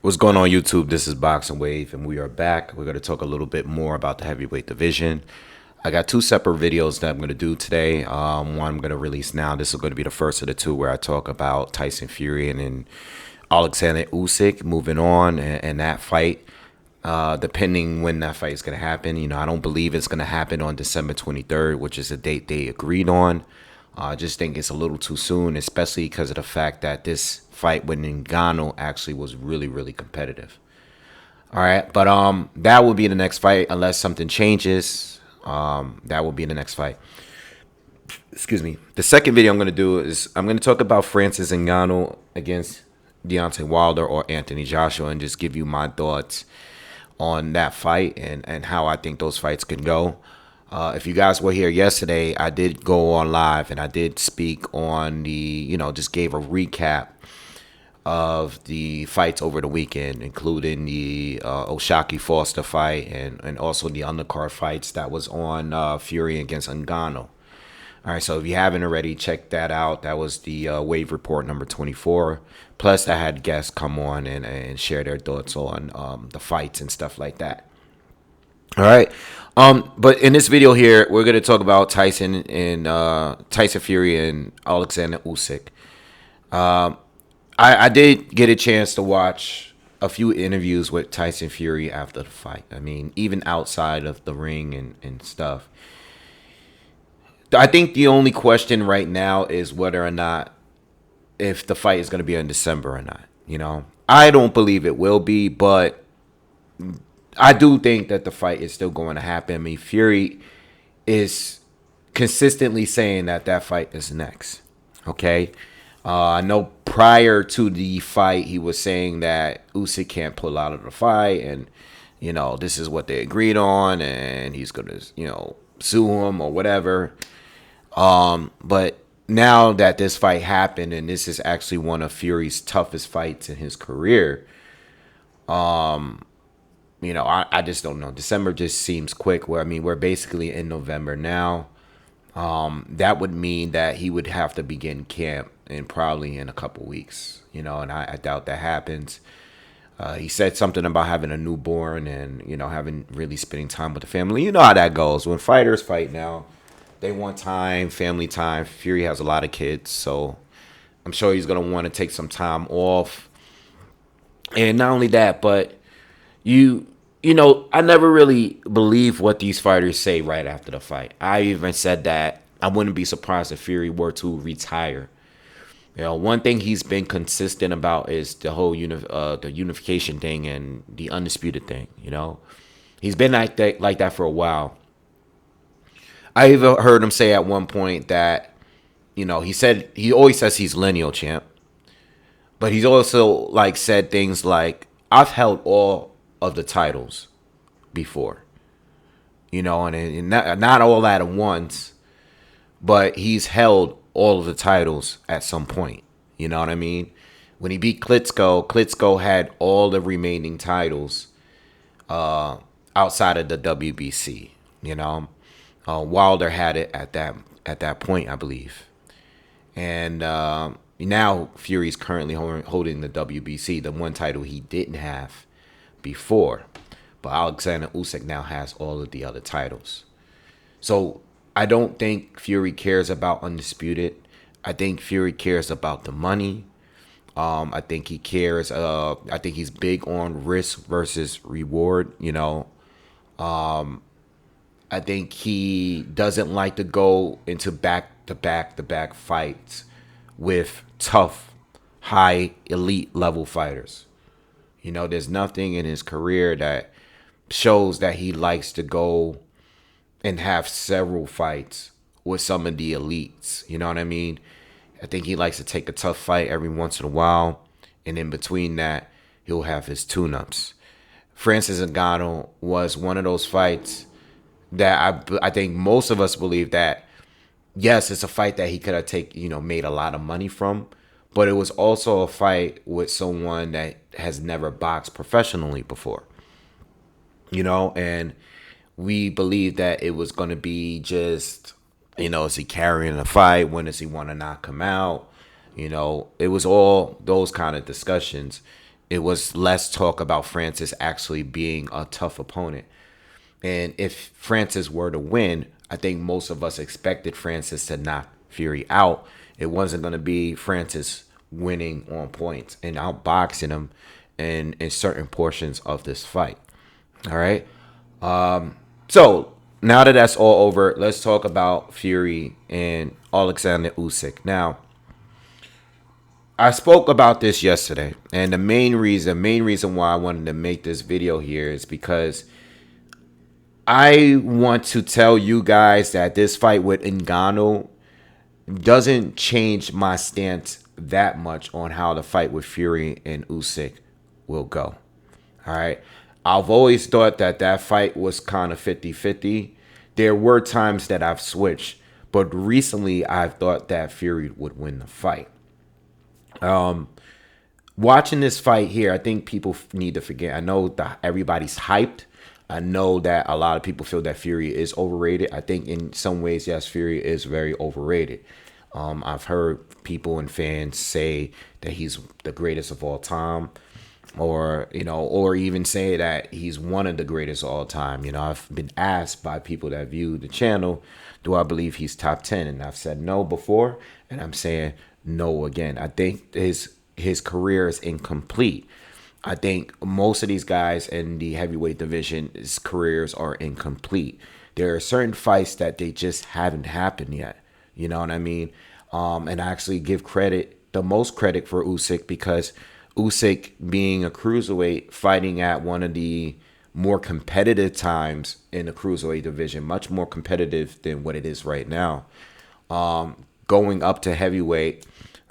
What's going on YouTube? This is Boxingwave and we are back. We're going to talk a little bit more about the heavyweight division. I got two separate videos that I'm going to do today. One I'm going to release now. This is going to be the first of the two where I talk about Tyson Fury and Alexander Usyk moving on and that fight. Depending when that fight is going to happen. I don't believe it's going to happen on December 23rd, which is the date they agreed on. I just think it's a little too soon, especially because of the fact that this fight with Ngannou actually was really, really competitive. All right, but that will be the next fight unless something changes. That will be the next fight. Excuse me. The second video I'm going to do is I'm going to talk about Francis Ngannou against Deontay Wilder or Anthony Joshua and just give you my thoughts on that fight and how I think those fights can go. If you guys were here yesterday, I did go on live and I did speak on just gave a recap of the fights over the weekend, including the Oshaki Foster fight and also the undercard fights that was on Fury against Ngannou. All right, so if you haven't already, check that out. That was the Wave Report number 24. Plus, I had guests come on and share their thoughts on the fights and stuff like that. All right. But in this video here, we're going to talk about Tyson Fury and Alexander Usyk. I did get a chance to watch a few interviews with Tyson Fury after the fight. I mean, even outside of the ring and stuff. I think the only question right now is whether or not if the fight is going to be in December or not. I don't believe it will be, but I do think that the fight is still going to happen. I mean, Fury is consistently saying that fight is next. Okay. I know prior to the fight, he was saying that Usyk can't pull out of the fight and, this is what they agreed on and he's going to, sue him or whatever. But now that this fight happened and this is actually one of Fury's toughest fights in his career, I just don't know. December just seems quick. We're basically in November now. That would mean that he would have to begin camp probably in a couple weeks, and I doubt that happens. He said something about having a newborn and, having really spending time with the family. You know how that goes. When fighters fight now, they want time, family time. Fury has a lot of kids, so I'm sure he's going to want to take some time off. And not only that, but I never really believe what these fighters say right after the fight. I even said that I wouldn't be surprised if Fury were to retire. One thing he's been consistent about is the whole the unification thing and the undisputed thing. He's been like that for a while. I even heard him say at one point that, he always says he's lineal champ, but he's also said things like, I've held all of the titles before, and not all that at once, but he's held all of the titles at some point. You know what I mean? When he beat Klitschko had all the remaining titles outside of the WBC. Wilder had it at that point, I believe, and now Fury's currently holding the WBC, the one title he didn't have before. But Alexander Usyk now has all of the other titles. So I don't think Fury cares about undisputed. I think Fury cares about the money. I think he cares. I think he's big on risk versus reward. I think he doesn't like to go into back-to-back fights with tough, high, elite level fighters. There's nothing in his career that shows that he likes to go and have several fights with some of the elites. You know what I mean? I think he likes to take a tough fight every once in a while, and in between that, he'll have his tune-ups. Francis Ngannou was one of those fights that I think most of us believe that, yes, it's a fight that he could have made a lot of money from, but it was also a fight with someone that has never boxed professionally before. And we believe that it was going to be just, is he carrying the fight? When does he want to knock him out? It was all those kind of discussions. It was less talk about Francis actually being a tough opponent. And if Francis were to win, I think most of us expected Francis to knock Fury out. It wasn't going to be Francis winning on points and outboxing him in certain portions of this fight. All right. So now that that's all over, let's talk about Fury and Alexander Usyk. Now, I spoke about this yesterday, and the main reason why I wanted to make this video here is because I want to tell you guys that this fight with Ngannou doesn't change my stance that much on how the fight with Fury and Usyk will go. All right. I've always thought that that fight was kind of 50-50. There were times that I've switched, but recently I've thought that Fury would win the fight. Watching this fight here, I think people need to forget. I know that everybody's hyped. I know that a lot of people feel that Fury is overrated. I think in some ways, yes, Fury is very overrated. I've heard people and fans say that he's the greatest of all time, or or even say that he's one of the greatest of all time. I've been asked by people that view the channel, do I believe he's top 10? And I've said no before, and I'm saying no again. I think his career is incomplete. I think most of these guys in the heavyweight division's careers are incomplete. There are certain fights that they just haven't happened yet. You know what I mean? And I actually give the most credit for Usyk, because Usyk, being a cruiserweight, fighting at one of the more competitive times in the cruiserweight division, much more competitive than what it is right now. Going up to heavyweight,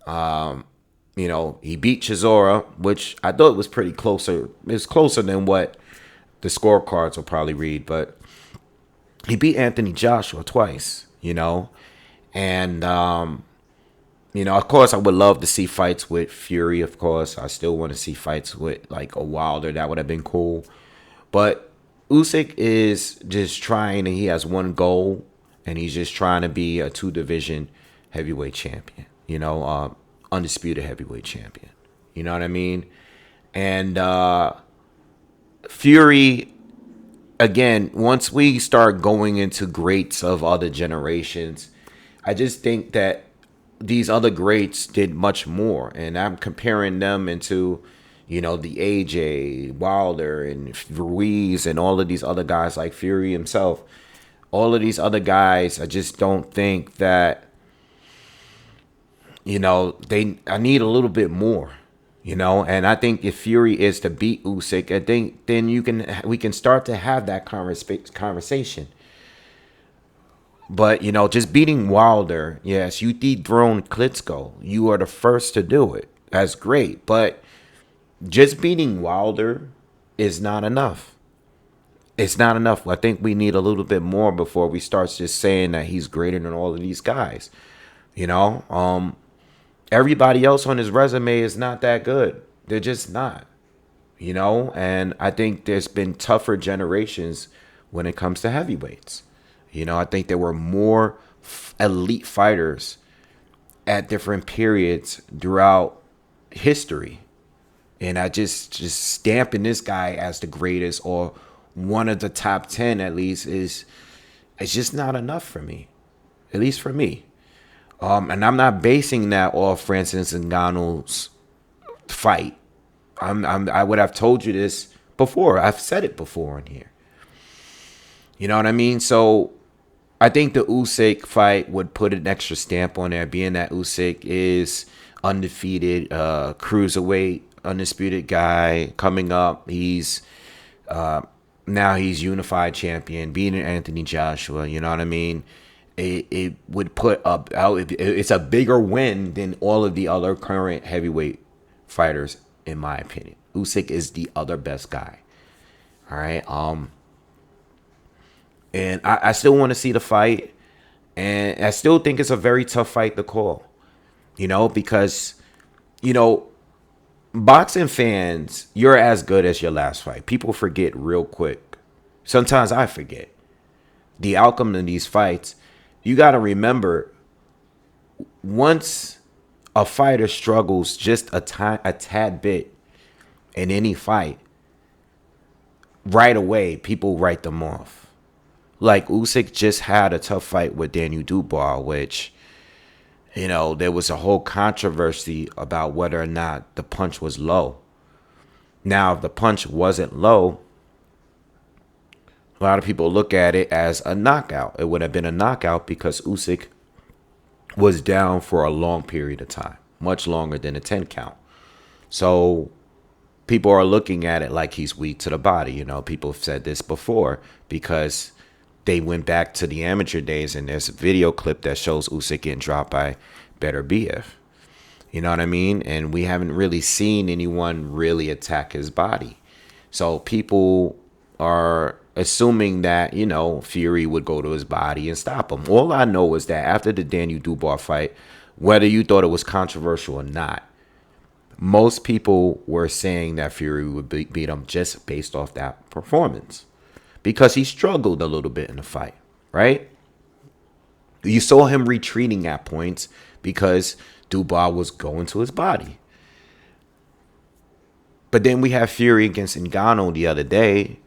he beat Chisora, which I thought was pretty closer. It's closer than what the scorecards will probably read, but he beat Anthony Joshua twice, and, of course, I would love to see fights with Fury. Of course, I still want to see fights with like a Wilder. That would have been cool. But Usyk is just trying, and he has one goal, and he's just trying to be a 2-division heavyweight champion. Undisputed heavyweight champion. You know what I mean? And Fury, again, once we start going into greats of other generations, I just think that these other greats did much more. And I'm comparing them into, the AJ, Wilder, and Ruiz, and all of these other guys like Fury himself. All of these other guys, I just don't think that, I need a little bit more, and I think if Fury is to beat Usyk, I think then we can start to have that conversation. But, just beating Wilder, yes, you dethroned Klitschko. You are the first to do it. That's great. But just beating Wilder is not enough. It's not enough. I think we need a little bit more before we start just saying that he's greater than all of these guys. Everybody else on his resume is not that good. They're just not, and I think there's been tougher generations when it comes to heavyweights. I think there were more elite fighters at different periods throughout history. And I just stamping this guy as the greatest or one of the top 10 at least it's just not enough for me, at least for me. And I'm not basing that off Francis Ngannou's fight. I would have told you this before. I've said it before in here. You know what I mean? So I think the Usyk fight would put an extra stamp on there, being that Usyk is undefeated, cruiserweight, undisputed guy coming up. He's now he's unified champion, beating Anthony Joshua. You know what I mean? It would put up. It's a bigger win than all of the other current heavyweight fighters, in my opinion. Usyk is the other best guy. All right. And I still want to see the fight, and I still think it's a very tough fight to call. Because boxing fans, you're as good as your last fight. People forget real quick. Sometimes I forget the outcome of these fights. You got to remember, once a fighter struggles just a tad bit, in any fight, right away, people write them off. Like Usyk just had a tough fight with Daniel Dubois, which, there was a whole controversy about whether or not the punch was low. Now, if the punch wasn't low, a lot of people look at it as a knockout. It would have been a knockout because Usyk was down for a long period of time, much longer than a 10 count. So people are looking at it like he's weak to the body. People have said this before because they went back to the amateur days, and there's a video clip that shows Usyk getting dropped by Beterbiev. You know what I mean? And we haven't really seen anyone really attack his body. So people are assuming that, Fury would go to his body and stop him. All I know is that after the Daniel Dubois fight, whether you thought it was controversial or not, most people were saying that Fury would beat him just based off that performance because he struggled a little bit in the fight, right? You saw him retreating at points because Dubois was going to his body. But then we have Fury against Ngannou the other day,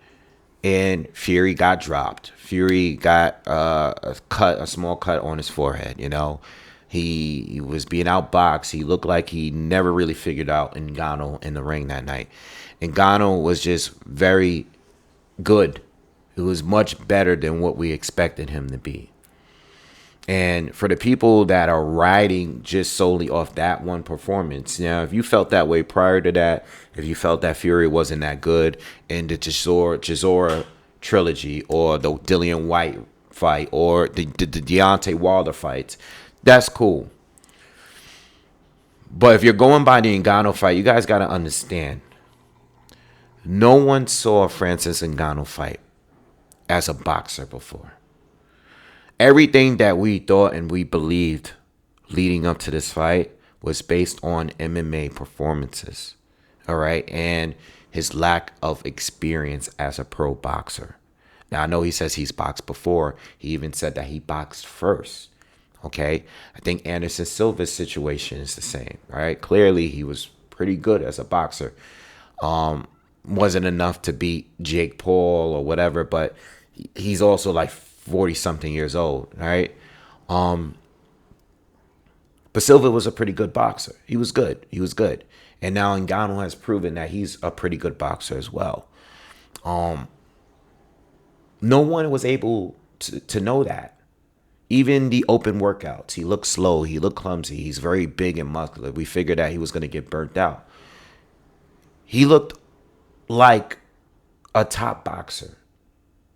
and Fury got dropped. Fury got a small cut on his forehead, He was being outboxed. He looked like he never really figured out Ngannou in the ring that night. Ngannou was just very good. It was much better than what we expected him to be. And for the people that are riding just solely off that one performance, if you felt that way prior to that, if you felt that Fury wasn't that good in the Chisora trilogy or the Dillian White fight or the Deontay Wilder fights, that's cool. But if you're going by the Ngannou fight, you guys got to understand, no one saw Francis Ngannou fight as a boxer before. Everything that we thought and we believed leading up to this fight was based on MMA performances, all right, and his lack of experience as a pro boxer. Now, I know he says he's boxed before. He even said that he boxed first, okay? I think Anderson Silva's situation is the same, right? Clearly, he was pretty good as a boxer. Wasn't enough to beat Jake Paul or whatever, but he's also like 40-something years old, right? But Silva was a pretty good boxer. He was good. And now Ngannou has proven that he's a pretty good boxer as well. No one was able to know that. Even the open workouts, he looked slow. He looked clumsy. He's very big and muscular. We figured that he was going to get burnt out. He looked like a top boxer.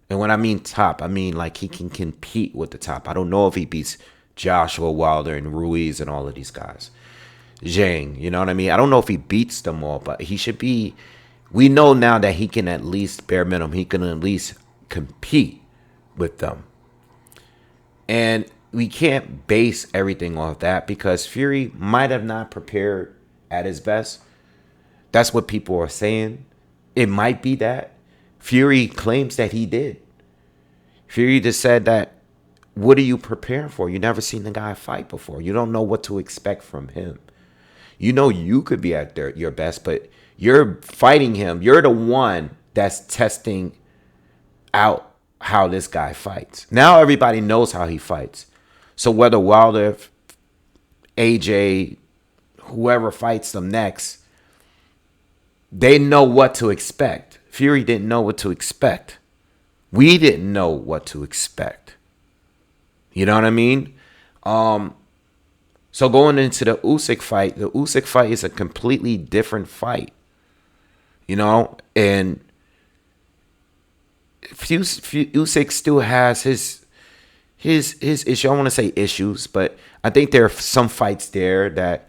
And when I mean top, I mean like he can compete with the top. I don't know if he beats Joshua Wilder and Ruiz and all of these guys. Zhang, you know what I mean? I don't know if he beats them all, but he should be. We know now that he can at least, bare minimum, he can at least compete with them. And we can't base everything off that because Fury might have not prepared at his best. That's what people are saying. It might be that. Fury claims that he did. Fury just said that, what are you preparing for? You never seen the guy fight before. You don't know what to expect from him. You could be at your best, but you're fighting him. You're the one that's testing out how this guy fights. Now everybody knows how he fights. So whether Wilder, AJ, whoever fights them next, they know what to expect. Fury didn't know what to expect. We didn't know what to expect. You know what I mean? So going into the Usyk fight is a completely different fight. And Usyk still has his issue. I want to say issues, but I think there are some fights there that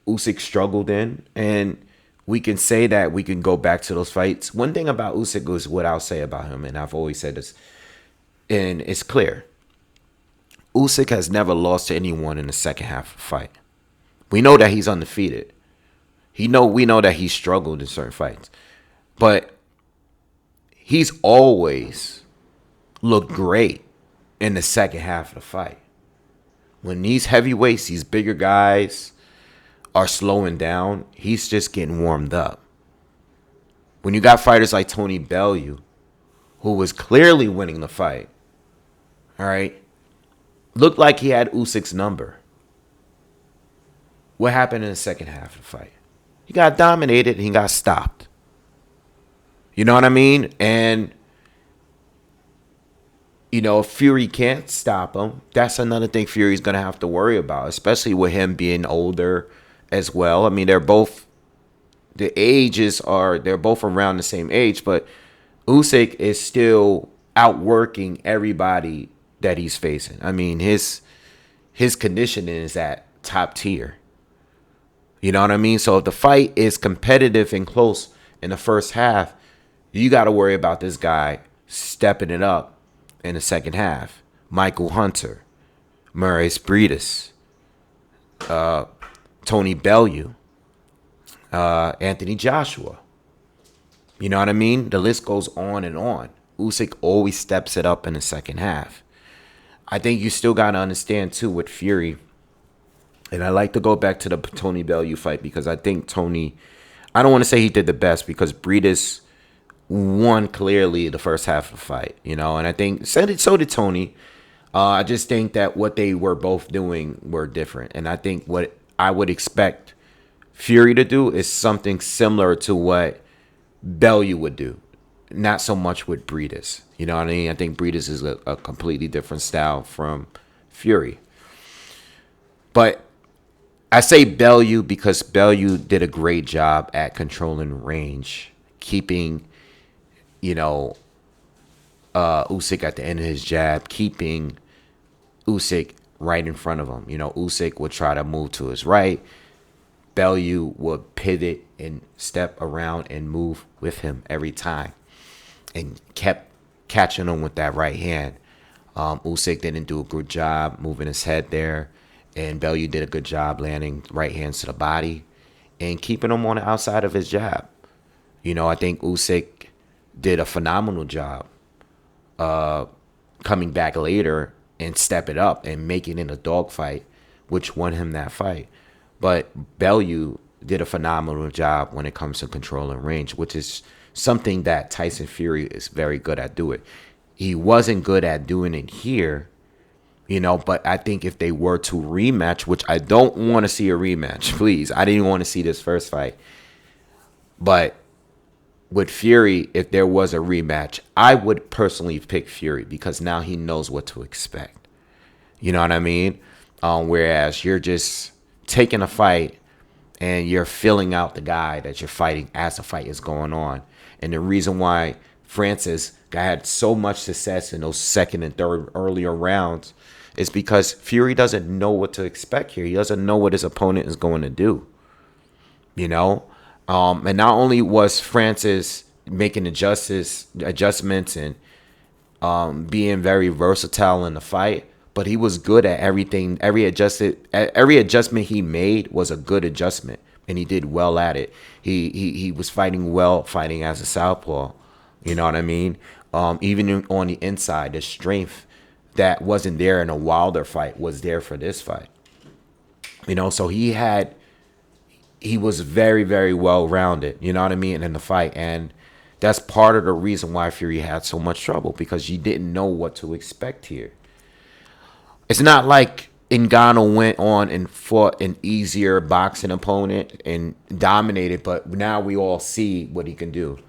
Usyk struggled in, and we can say that we can go back to those fights. One thing about Usyk is what I'll say about him, and I've always said this, and it's clear. Usyk has never lost to anyone in the second half of the fight. We know that he's undefeated. We know that he struggled in certain fights. But he's always looked great in the second half of the fight. When these heavyweights, these bigger guys are slowing down, he's just getting warmed up. When you got fighters like Tony Bellew, who was clearly winning the fight, all right, looked like he had Usyk's number. What happened in the second half of the fight? He got dominated and he got stopped. You know what I mean? And, you know, if Fury can't stop him, that's another thing Fury's going to have to worry about, especially with him being older as well. I mean, they're both around the same age, but Usyk is still outworking everybody that he's facing. I mean, his conditioning is at top tier. You know what I mean? So if the fight is competitive and close in the first half, you got to worry about this guy stepping it up in the second half. Michael Hunter, Maurice Briedis, Tony Bellew, Anthony Joshua. You know what I mean? The list goes on and on. Usyk always steps it up in the second half. I think you still got to understand, too, with Fury. And I like to go back to the Tony Bellew fight because I think Tony, I don't want to say he did the best because Briedis won clearly the first half of the fight, you know, and I think so did Tony. I just think that what they were both doing were different. And I think what I would expect Fury to do is something similar to what Bellew would do. Not so much with Briedis. You know what I mean? I think Briedis is a completely different style from Fury. But I say Bellew because Bellew did a great job at controlling range, keeping, you know, Usyk at the end of his jab, keeping Usyk right in front of him. You know, Usyk would try to move to his right. Bellew would pivot and step around and move with him every time and kept catching him with that right hand. Usyk didn't do a good job moving his head there. And Bellew did a good job landing right hands to the body and keeping him on the outside of his jab. You know, I think Usyk did a phenomenal job coming back later and step it up and making it a dogfight, which won him that fight. But Bellew did a phenomenal job when it comes to controlling range, which is something that Tyson Fury is very good at doing. He wasn't good at doing it here. You know, but I think if they were to rematch, which I don't want to see a rematch, please. I didn't want to see this first fight. But with Fury, if there was a rematch, I would personally pick Fury because now he knows what to expect. You know what I mean? Whereas you're just taking a fight and you're filling out the guy that you're fighting as the fight is going on. And the reason why Francis had so much success in those second and third earlier rounds is because Fury doesn't know what to expect here. He doesn't know what his opponent is going to do. You know? And not only was Francis making adjustments and being very versatile in the fight, but he was good at everything. Every adjustment he made was a good adjustment, and he did well at it. He was fighting well, fighting as a southpaw. You know what I mean? Even on the inside, the strength that wasn't there in a Wilder fight was there for this fight. You know, so he was very, very well-rounded, you know what I mean, in the fight. And that's part of the reason why Fury had so much trouble, because you didn't know what to expect here. It's not like Ngannou went on and fought an easier boxing opponent and dominated, but now we all see what he can do.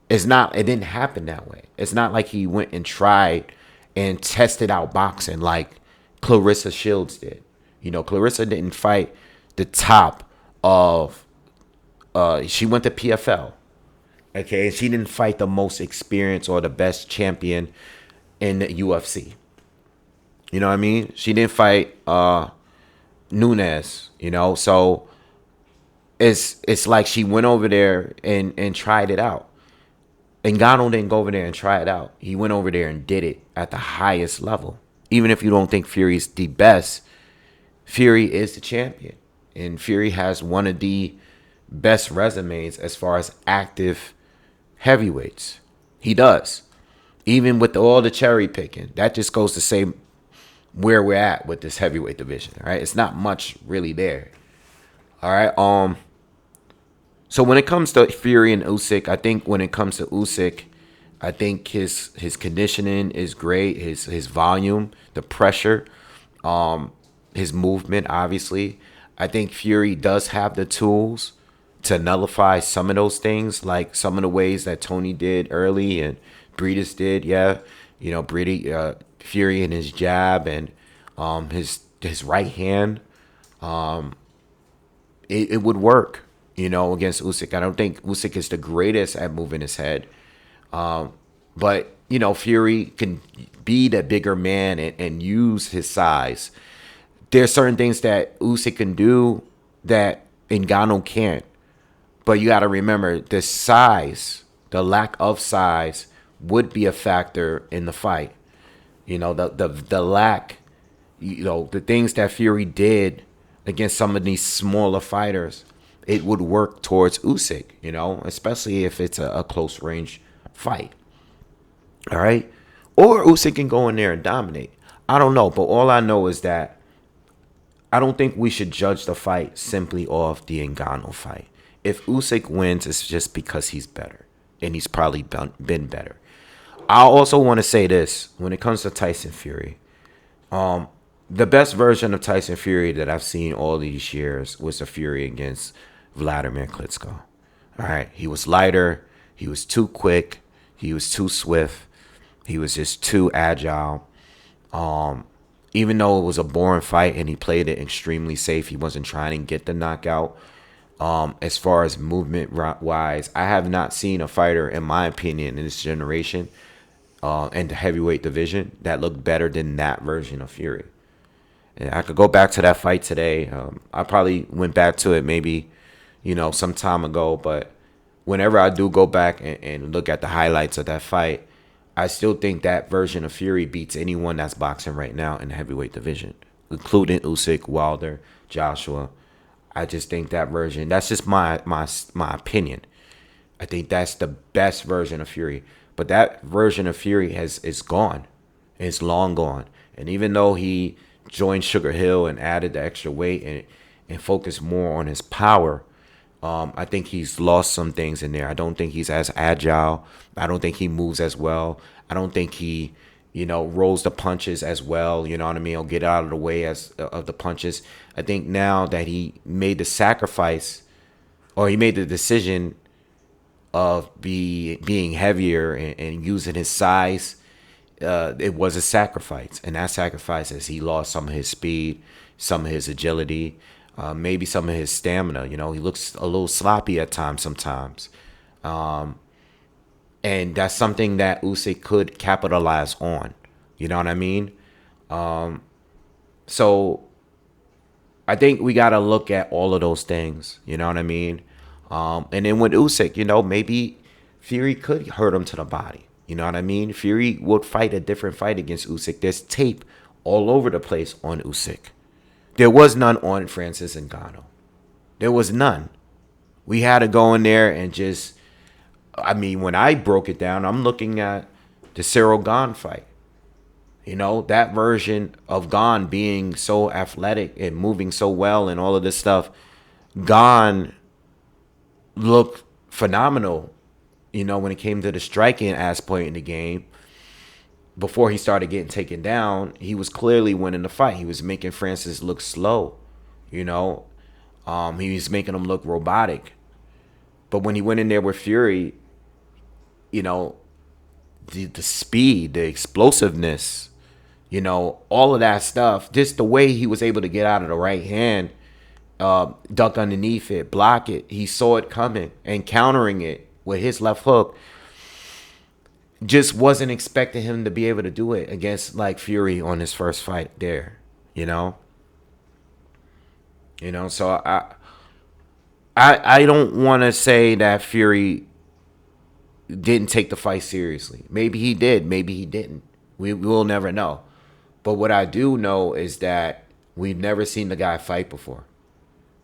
It didn't happen that way. It's not like he went and tried and tested out boxing like Clarissa Shields did. You know, Clarissa didn't fight the top of, she went to PFL. Okay, she didn't fight the most experienced or the best champion in the UFC. You know what I mean? She didn't fight Nunes, you know? So it's like she went over there and tried it out. Ngannou didn't go over there and try it out. He went over there and did it at the highest level. Even if you don't think Fury's the best, Fury is the champion. And Fury has one of the best resumes as far as active heavyweights. He does. Even with all the cherry picking. That just goes to say where we're at with this heavyweight division. All right. It's not much really there. All right. So when it comes to Fury and Usyk, I think when it comes to Usyk, I think his conditioning is great. His volume, the pressure, his movement, obviously. I think Fury does have the tools to nullify some of those things, like some of the ways that Tony did early and Breedis did. Yeah, Fury and his jab and his right hand, it would work. Against Usyk. I don't think Usyk is the greatest at moving his head, but Fury can be the bigger man and use his size. There's certain things that Usyk can do that Ngannou can't. But you got to remember the size, the lack of size would be a factor in the fight. The lack, the things that Fury did against some of these smaller fighters, it would work towards Usyk, especially if it's a close range fight. All right? Or Usyk can go in there and dominate. I don't know, but all I know is that I don't think we should judge the fight simply off the Ngannou fight. If Usyk wins, it's just because he's better, and he's probably been better. I also want to say this when it comes to Tyson Fury. The best version of Tyson Fury that I've seen all these years was the Fury against Vladimir Klitschko. All right, he was lighter, he was too quick, he was too swift, he was just too agile. Even though it was a boring fight and he played it extremely safe, he wasn't trying to get the knockout. As far as movement wise, I have not seen a fighter, in my opinion, in this generation, in the heavyweight division that looked better than that version of Fury. And I could go back to that fight today. I probably went back to it maybe, some time ago. But whenever I do go back and look at the highlights of that fight, I still think that version of Fury beats anyone that's boxing right now in the heavyweight division, including Usyk, Wilder, Joshua. I just think that version, that's just my opinion. I think that's the best version of Fury. But that version of Fury is gone. It's long gone. And even though he joined Sugar Hill and added the extra weight and focused more on his power, I think he's lost some things in there. I don't think he's as agile. I don't think he moves as well. I don't think he, rolls the punches as well. You know what I mean? Or get out of the way of the punches. I think now that he made the sacrifice, or he made the decision of being heavier and using his size, it was a sacrifice. And that sacrifice is he lost some of his speed, some of his agility, maybe some of his stamina. He looks a little sloppy at times sometimes. And that's something that Usyk could capitalize on. You know what I mean? So I think we got to look at all of those things. You know what I mean? And then with Usyk, maybe Fury could hurt him to the body. You know what I mean? Fury would fight a different fight against Usyk. There's tape all over the place on Usyk. There was none on Francis Ngannou. There was none. We had to go in there and just, when I broke it down, I'm looking at the Cyril Gane fight. That version of Gane being so athletic and moving so well and all of this stuff. Gane looked phenomenal, when it came to the striking aspect in the game. Before he started getting taken down, he was clearly winning the fight. He was making Francis look slow, he was making him look robotic. But when he went in there with Fury, the speed, the explosiveness, all of that stuff, just the way he was able to get out of the right hand, duck underneath it, block it. He saw it coming and countering it with his left hook. Just wasn't expecting him to be able to do it against like Fury on his first fight there, So I don't want to say that Fury didn't take the fight seriously. Maybe he did, maybe he didn't. We will never know. But what I do know is that we've never seen the guy fight before.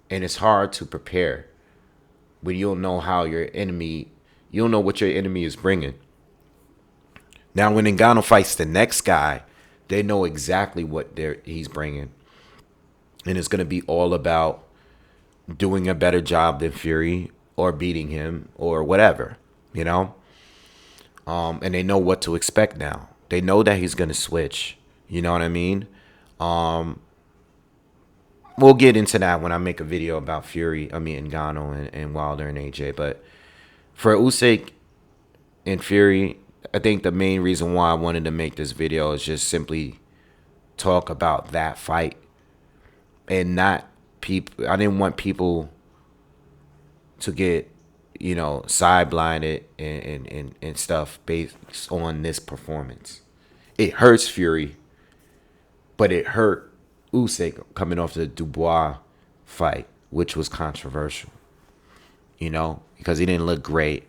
And it's hard to prepare when you don't know you don't know what your enemy is bringing. Now, when Ngannou fights the next guy, they know exactly what he's bringing. And it's going to be all about doing a better job than Fury, or beating him or whatever, you know. And they know what to expect now. They know that he's gonna switch. You know what I mean? Um, we'll get into that when I make a video about Ngannou and Wilder and AJ. But for Usyk and Fury, I think the main reason why I wanted to make this video is just simply talk about that fight and not people. I didn't want people to get, side blinded and stuff based on this performance. It hurts Fury, but it hurt Usyk coming off the Dubois fight, which was controversial, because he didn't look great.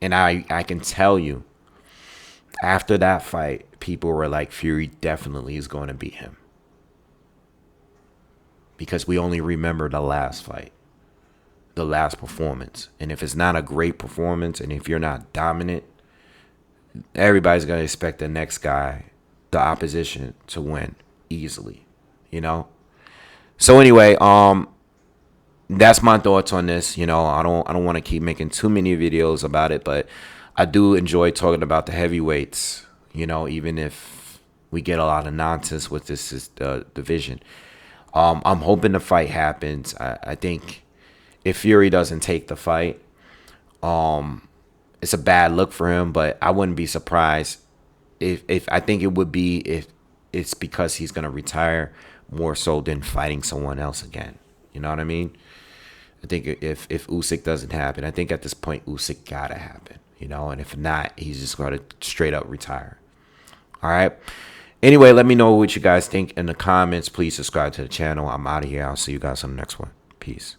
And I can tell you, after that fight, people were like, Fury definitely is going to beat him. Because we only remember the last fight, the last performance. And if it's not a great performance, and if you're not dominant, everybody's going to expect the next guy, the opposition, to win easily, So anyway, that's my thoughts on this. I don't want to keep making too many videos about it, but I do enjoy talking about the heavyweights, even if we get a lot of nonsense with this division. I'm hoping the fight happens. I think if Fury doesn't take the fight, it's a bad look for him, but I wouldn't be surprised if I think it would be if it's because he's going to retire more so than fighting someone else again. You know what I mean? I think if Usyk doesn't happen, I think at this point Usyk gotta happen, and if not, he's just going to straight up retire. All right. Anyway, let me know what you guys think in the comments. Please subscribe to the channel. I'm out of here. I'll see you guys on the next one. Peace.